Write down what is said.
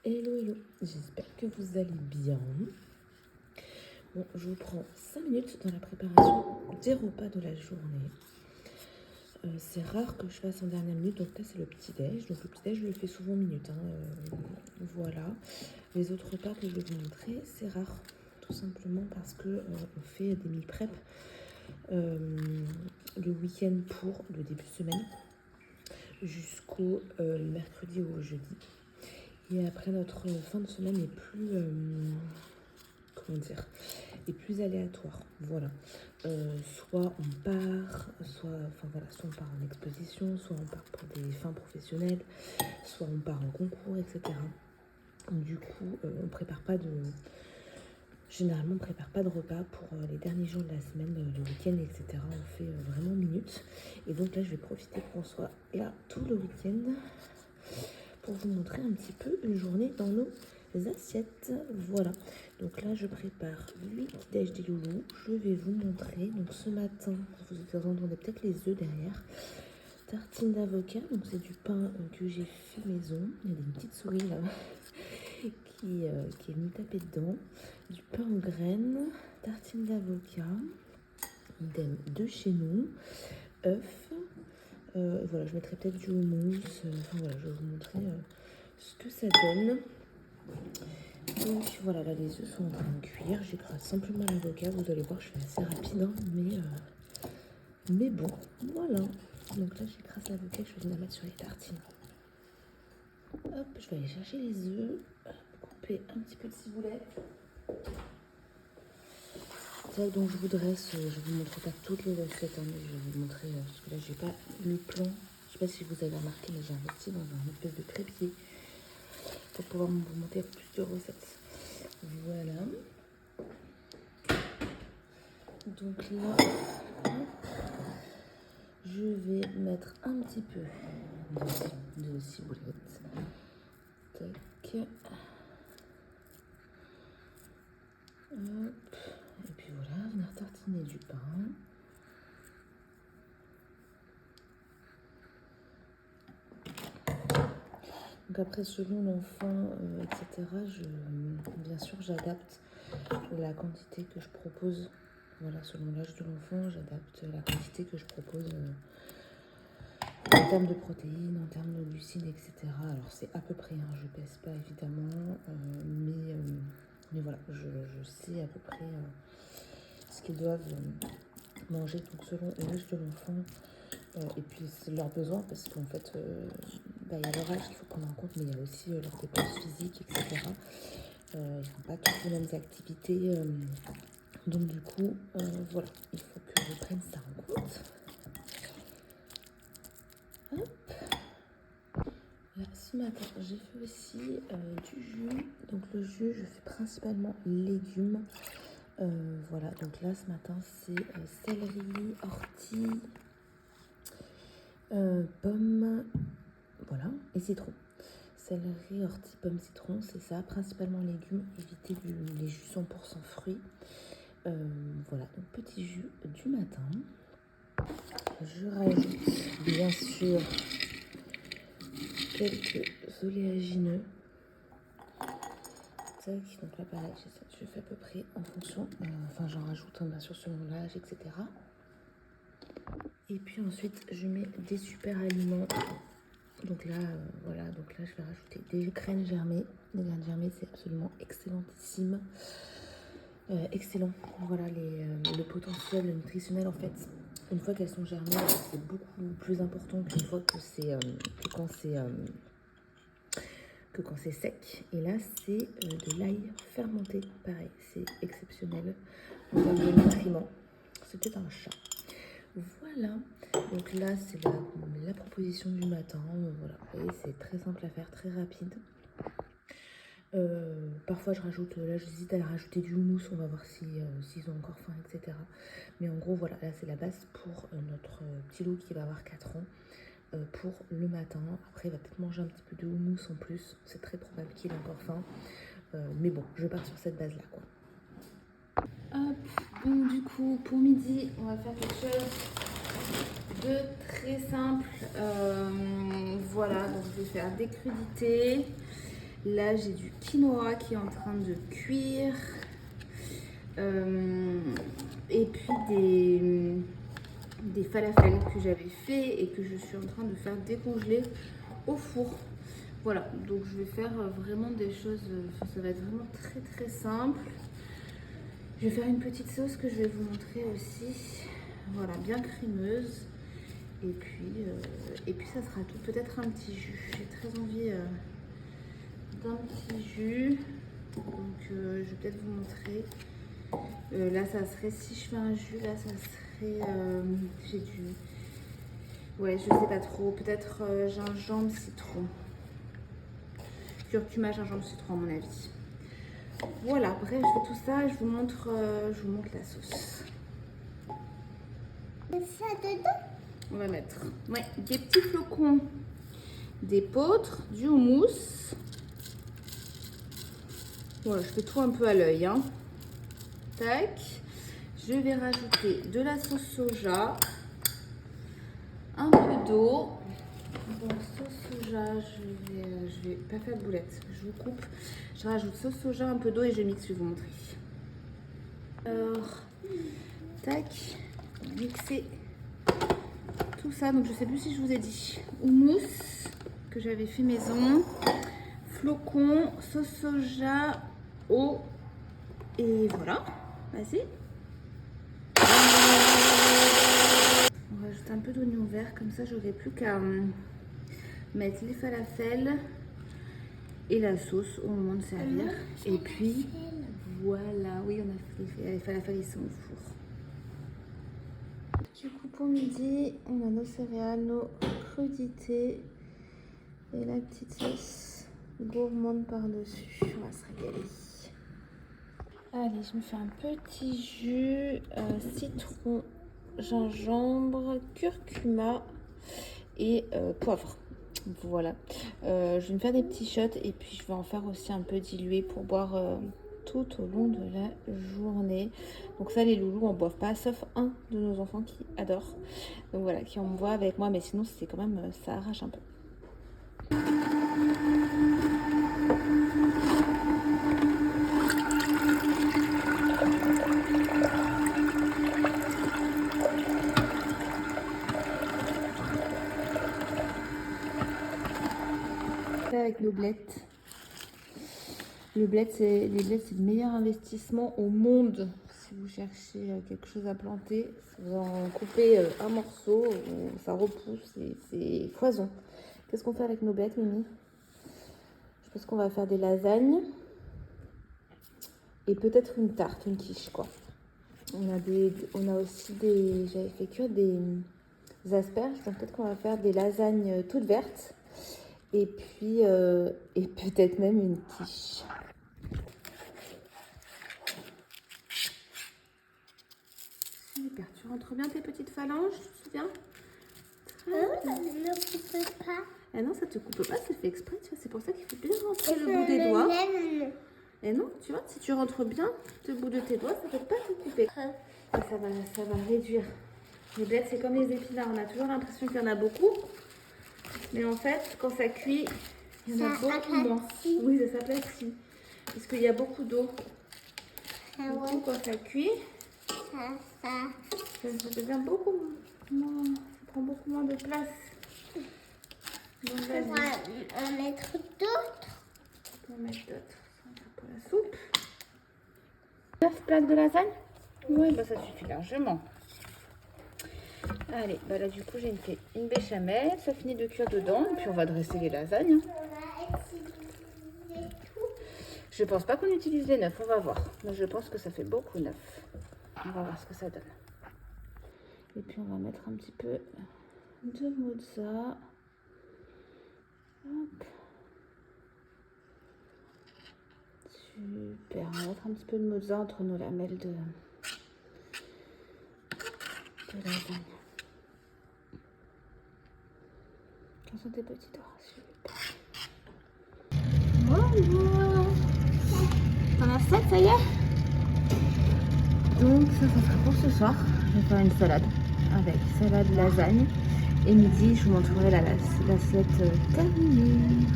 Hello, hello, j'espère que vous allez bien. Bon, je vous prends 5 minutes dans la préparation des repas de la journée. C'est rare que je fasse en dernière minute, donc là c'est le petit-déj. Donc le petit-déj, je le fais souvent en minute. Voilà. Les autres repas que je vais vous montrer, c'est rare. Tout simplement parce que on fait des meal prep le week-end pour le début de semaine jusqu'au mercredi ou au jeudi. Et après, notre fin de semaine est plus, est plus aléatoire. Voilà. Soit on part, soit on part en exposition, soit on part pour des fins professionnelles, soit on part en concours, etc. Du coup, généralement, on prépare pas de repas pour les derniers jours de la semaine, le week-end, etc. On fait vraiment minutes. Et donc là, je vais profiter qu'on soit là tout le week-end pour vous montrer un petit peu une journée dans nos assiettes. Voilà, donc là je prépare le petit-déj des loulous. Je vais vous montrer, donc ce matin, vous entendez peut-être les œufs derrière. Tartine d'avocat, donc c'est du pain que j'ai fait maison. Il y a des petites souris là qui est venue taper dedans. Du pain aux graines, tartine d'avocat, idem de chez nous, œufs. Voilà, je mettrai peut-être du houmous. Voilà, je vais vous montrer ce que ça donne. Donc voilà, là les œufs sont en train de cuire. J'écrase simplement l'avocat. Vous allez voir, je fais assez rapide, hein, mais bon, voilà. Donc là, j'écrase l'avocat, je vais venir mettre sur les tartines. Hop, je vais aller chercher les œufs, couper un petit peu de ciboulette. C'est donc je vous dresse, je vous montre pas toutes les recettes, hein, mais je vais vous montrer, parce que là j'ai pas le plan. Je sais pas si vous avez remarqué, mais j'ai investi dans un espèce de trépied pour pouvoir vous monter plus de recettes. Voilà. Donc là, je vais mettre un petit peu de ciboulette. Tac. Hop. Et puis voilà, venir tartiner du pain. Donc après, selon l'enfant, etc., bien sûr, j'adapte la quantité que je propose. Voilà, selon l'âge de l'enfant, j'adapte la quantité que je propose en termes de protéines, en termes de glucides, etc. Alors c'est à peu près, hein, je pèse pas évidemment, mais voilà, je sais à peu près ce qu'ils doivent manger, donc selon l'âge de l'enfant. Et puis c'est leurs besoins, parce qu'en fait, il y a leur âge qu'il faut prendre en compte, mais il y a aussi leurs dépenses physiques, etc. Ils ne font pas toutes les mêmes activités. Donc du coup, voilà, il faut que je prenne ça en compte. Hop. Là, ce matin, j'ai fait aussi du jus. Donc le jus, je fais principalement légumes. Voilà, donc là, ce matin, c'est céleri, ortie, pommes, voilà, et citron. Céleri, ortie, pommes, citron, c'est ça, principalement légumes. Évitez les jus 100% fruits. Voilà, donc petit jus du matin. Je rajoute bien sûr quelques oléagineux. Tac, donc là pareil, je fais à peu près en fonction, enfin j'en rajoute bien sûr selon l'âge, etc. Et puis ensuite je mets des super aliments. Donc là, voilà, donc là je vais rajouter des graines germées. Les graines germées, c'est absolument excellentissime. Excellent. Voilà, le potentiel nutritionnel, en fait, une fois qu'elles sont germées, c'est beaucoup plus important qu'une fois que quand c'est sec. Et là, c'est de l'ail fermenté. Pareil, c'est exceptionnel en termes de nutriments. C'était un chat. Voilà. Donc là, c'est la proposition du matin. Voilà. Vous voyez, c'est très simple à faire, très rapide. Parfois je rajoute, là j'hésite à rajouter du houmous, on va voir s'ils ont encore faim, etc. Mais en gros voilà, là c'est la base pour notre petit loup qui va avoir 4 ans pour le matin. Après il va peut-être manger un petit peu de houmous en plus, c'est très probable qu'il ait encore faim. Mais bon, je pars sur cette base là quoi. Hop, donc du coup pour midi on va faire quelque chose de très simple. Voilà, donc je vais faire des crudités. Là, j'ai du quinoa qui est en train de cuire. Et puis des falafels que j'avais fait et que je suis en train de faire décongeler au four. Voilà, donc je vais faire vraiment des choses, ça va être vraiment très très simple. Je vais faire une petite sauce que je vais vous montrer aussi. Voilà, bien crémeuse. Et puis ça sera tout. Peut-être un petit jus. J'ai très envie d'un petit jus. Donc je vais peut-être vous montrer. Là, ça serait, si je fais un jus, là, ça serait, j'ai du, ouais, je sais pas trop, peut-être gingembre, citron. Curcuma, gingembre, citron, à mon avis. Voilà, bref, je fais tout ça et je vous montre la sauce. Ça dedans? On va mettre, ouais, des petits flocons d'épeautre, du houmous. Voilà, je fais tout un peu à l'œil, hein. Tac. Je vais rajouter de la sauce soja, un peu d'eau. Donc sauce soja, je vais pas faire de boulettes, je vous coupe. Je rajoute sauce soja, un peu d'eau et je mixe, je vais vous montrer. Alors, tac, on va mixer tout ça. Donc je sais plus si je vous ai dit. Houmous que j'avais fait maison, flocons, sauce soja, eau et voilà. Vas-y. On rajoute un peu d'oignon vert, comme ça j'aurai plus qu'à mettre les falafels et la sauce au moment de servir. Et puis voilà, oui, on a fait les falafels, ils sont au four. Du coup, pour midi, on a nos céréales, nos crudités et la petite sauce gourmande par-dessus. On va se régaler. Allez, je me fais un petit jus, citron, gingembre, curcuma et poivre. Voilà. Je vais me faire des petits shots et puis je vais en faire aussi un peu dilué pour boire tout au long de la journée. Donc ça, les loulous en boivent pas, sauf un de nos enfants qui adore. Donc voilà, qui en boit avec moi, mais sinon c'est quand même, ça arrache un peu. Avec nos blettes. Les blettes, c'est le meilleur investissement au monde. Si vous cherchez quelque chose à planter, si vous en coupez un morceau, ça repousse et c'est foison. Qu'est-ce qu'on fait avec nos blettes, Mimi? Je pense qu'on va faire des lasagnes et peut-être une tarte, une quiche, quoi. On a aussi j'avais fait cuire des asperges, donc peut-être qu'on va faire des lasagnes toutes vertes. Et puis, et peut-être même une quiche. Super, tu rentres bien tes petites phalanges, tu te souviens? Ça ne me coupe pas. Ah non, ça te coupe pas, c'est fait exprès, tu vois, c'est pour ça qu'il faut bien rentrer le bout des doigts. Et non, tu vois, si tu rentres bien le bout de tes doigts, ça ne peut pas te couper. Et ça va réduire. Les blettes, c'est comme les épinards, on a toujours l'impression qu'il y en a beaucoup. Mais en fait, quand ça cuit, il y en a beaucoup moins. Oui, ça s'aplatit. Parce qu'il y a beaucoup d'eau. Du coup, quand ça cuit, ça devient beaucoup moins. Ça prend beaucoup moins de place. Donc, on va en mettre d'autres. On va mettre d'autres. Ça va pour la soupe. 9 plaques de lasagne? Oui, bah ça suffit largement. Allez, bah là du coup j'ai fait une béchamel, ça finit de cuire dedans et puis on va dresser les lasagnes. Je pense pas qu'on utilise les 9, on va voir. Mais je pense que ça fait beaucoup 9. On va voir ce que ça donne. Et puis on va mettre un petit peu de mozza. Hop. Super, on va mettre un petit peu de mozza entre nos lamelles de lasagne. Quels sont tes petits doigts? Super. Bonjour. T'en as 7, ça y est? Donc ça sera pour ce soir. Je vais faire une salade avec salade lasagne. Et midi, je vous montrerai l'assiette terminée.